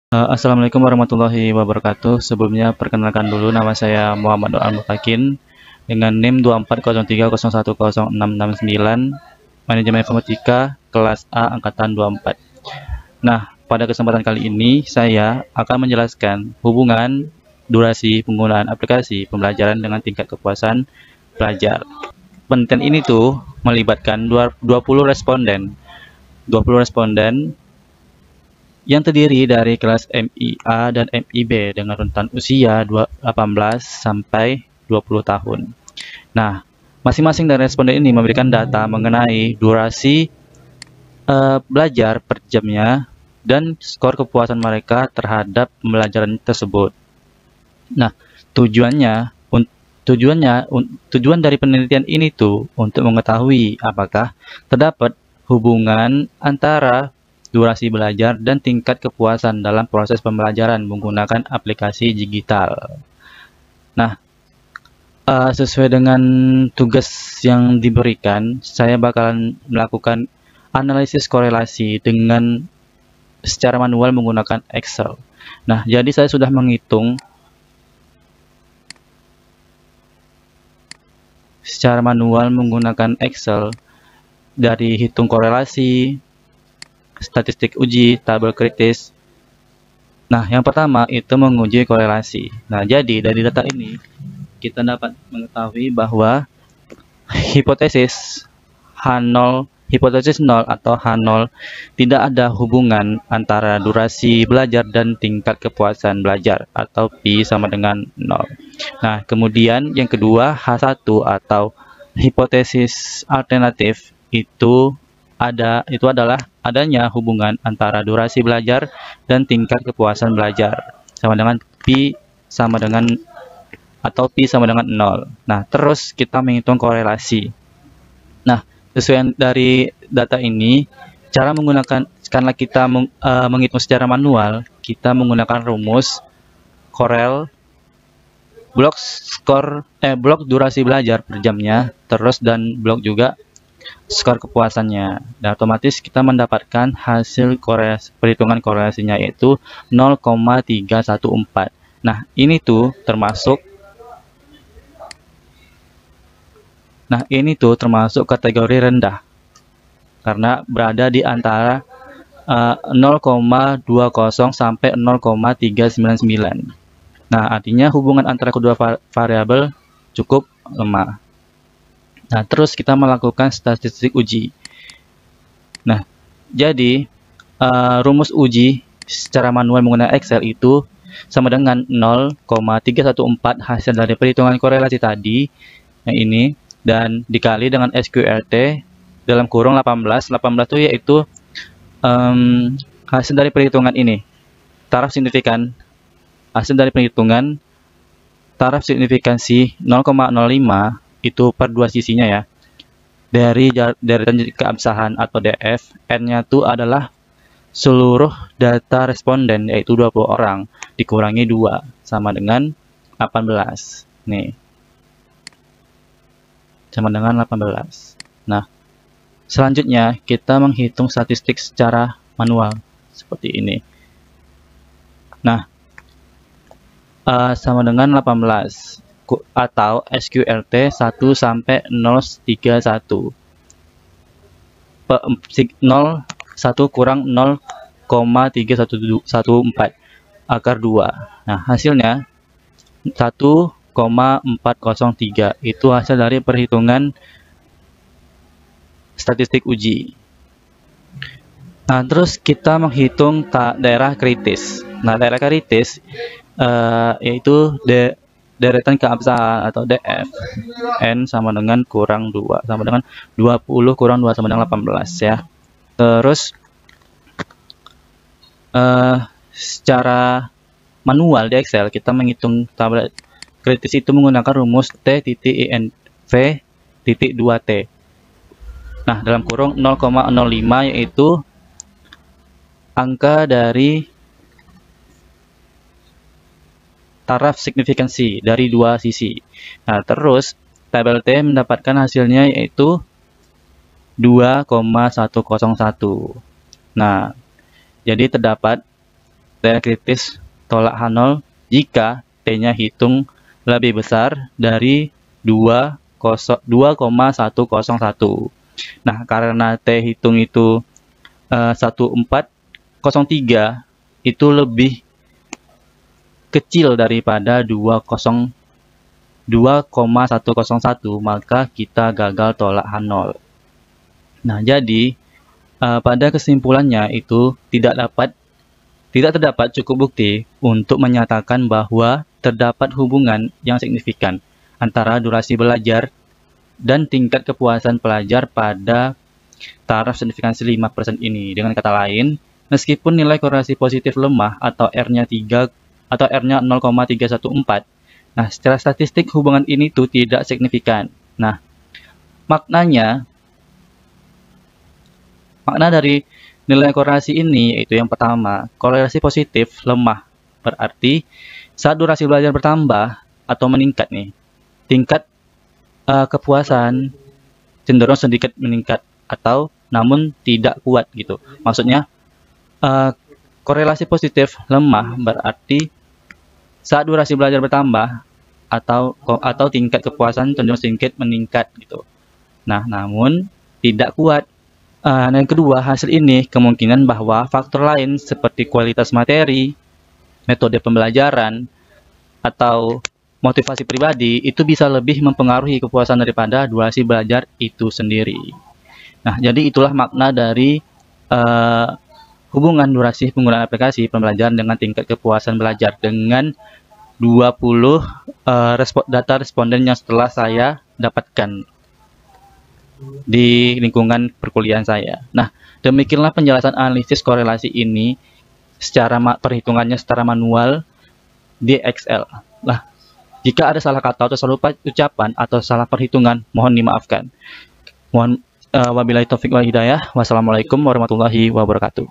Assalamualaikum warahmatullahi wabarakatuh. Sebelumnya perkenalkan dulu, nama saya Muhammad Doan Mutakin dengan NIM 240301106669, Manajemen Informatika kelas A angkatan 24. Nah, pada kesempatan kali ini saya akan menjelaskan hubungan durasi penggunaan aplikasi pembelajaran dengan tingkat kepuasan belajar. Penelitian ini tuh melibatkan 20 responden. 20 responden yang terdiri dari kelas MIA dan MIB dengan rentan usia 18 sampai 20 tahun. Nah, masing-masing dari responden ini memberikan data mengenai durasi belajar per jamnya dan skor kepuasan mereka terhadap pembelajaran tersebut. Nah, tujuan dari penelitian ini tuh untuk mengetahui apakah terdapat hubungan antara durasi belajar dan tingkat kepuasan dalam proses pembelajaran menggunakan aplikasi digital. Nah, sesuai dengan tugas yang diberikan, saya bakalan melakukan analisis korelasi dengan secara manual menggunakan Excel. Nah, jadi saya sudah menghitung secara manual menggunakan Excel dari hitung korelasi, statistik uji, tabel kritis. Nah, yang pertama itu menguji korelasi. Nah, jadi dari data ini kita dapat mengetahui bahwa hipotesis H0, hipotesis 0 atau H0 tidak ada hubungan antara durasi belajar dan tingkat kepuasan belajar atau Pi sama dengan 0. Nah, kemudian yang kedua H1 atau hipotesis alternatif itu adalah adanya hubungan antara durasi belajar dan tingkat kepuasan belajar sama dengan Pi sama dengan atau Pi sama dengan 0. Nah, terus kita menghitung korelasi. Nah, sesuai dari data ini, cara menggunakan karena kita menghitung secara manual, kita menggunakan rumus Corel blok durasi belajar per jamnya, terus dan blok juga skor kepuasannya. Dan otomatis kita mendapatkan hasil perhitungan korelasinya yaitu 0,314. Nah, ini tuh termasuk kategori rendah karena berada di antara 0,20 sampai 0,399. Nah, artinya hubungan antara kedua variabel cukup lemah. Nah, terus kita melakukan statistik uji. Nah, jadi rumus uji secara manual menggunakan Excel itu sama dengan 0,314 hasil dari perhitungan korelasi tadi, yang ini, dan dikali dengan SQRT dalam kurung 18. 18 itu yaitu hasil dari perhitungan ini. Hasil dari perhitungan taraf signifikansi 0,05 itu per dua sisinya ya. Dari deretan keabsahan atau DF, N-nya itu adalah seluruh data responden yaitu 20 orang dikurangi 2 sama dengan 18. Nih. Sama dengan 18. Nah, selanjutnya kita menghitung statistik secara manual seperti ini. Nah, sama dengan 18 atau SQRT 1 sampai 031. 1 kurang 0,3114 akar 2. Nah, hasilnya 1,403. Itu hasil dari perhitungan statistik uji. Nah, terus kita menghitung daerah kritis. Nah, daerah kritis yaitu deretan keabsahan atau DF, N sama dengan kurang 2 sama dengan 20 kurang 2 sama dengan 18 ya. Terus secara manual di Excel kita menghitung tabel kritis itu menggunakan rumus T.INV.2T. Nah, dalam kurung 0,05 yaitu angka dari taraf signifikansi dari dua sisi. Nah, terus tabel T mendapatkan hasilnya yaitu 2,101. Nah, jadi terdapat daya kritis tolak H0 jika T-nya hitung lebih besar dari 2,101. Nah, karena T hitung itu 1403 itu lebih kecil daripada 2,101, maka kita gagal tolak H0. Nah, jadi pada kesimpulannya itu tidak terdapat cukup bukti untuk menyatakan bahwa terdapat hubungan yang signifikan antara durasi belajar dan tingkat kepuasan pelajar pada taraf signifikansi 5% ini. Dengan kata lain, meskipun nilai korelasi positif lemah atau R-nya 0,314, nah secara statistik hubungan ini tuh tidak signifikan. Nah, makna dari nilai korelasi ini yaitu yang pertama, korelasi positif lemah berarti saat durasi belajar bertambah atau meningkat nih, tingkat kepuasan cenderung sedikit meningkat atau namun tidak kuat gitu. Maksudnya korelasi positif lemah berarti saat durasi belajar bertambah atau tingkat kepuasan cenderung sedikit meningkat gitu. Nah, namun tidak kuat. Yang kedua, hasil ini kemungkinan bahwa faktor lain seperti kualitas materi, metode pembelajaran, atau motivasi pribadi itu bisa lebih mempengaruhi kepuasan daripada durasi belajar itu sendiri. Nah, jadi itulah makna dari hubungan durasi penggunaan aplikasi pembelajaran dengan tingkat kepuasan belajar dengan 20 data responden yang setelah saya dapatkan di lingkungan perkuliahan saya. Nah, demikianlah penjelasan analisis korelasi ini secara perhitungannya secara manual di Excel. Nah, jika ada salah kata atau salah ucapan atau salah perhitungan, mohon dimaafkan. Wabillahi taufik wal hidayah. Wassalamualaikum warahmatullahi wabarakatuh.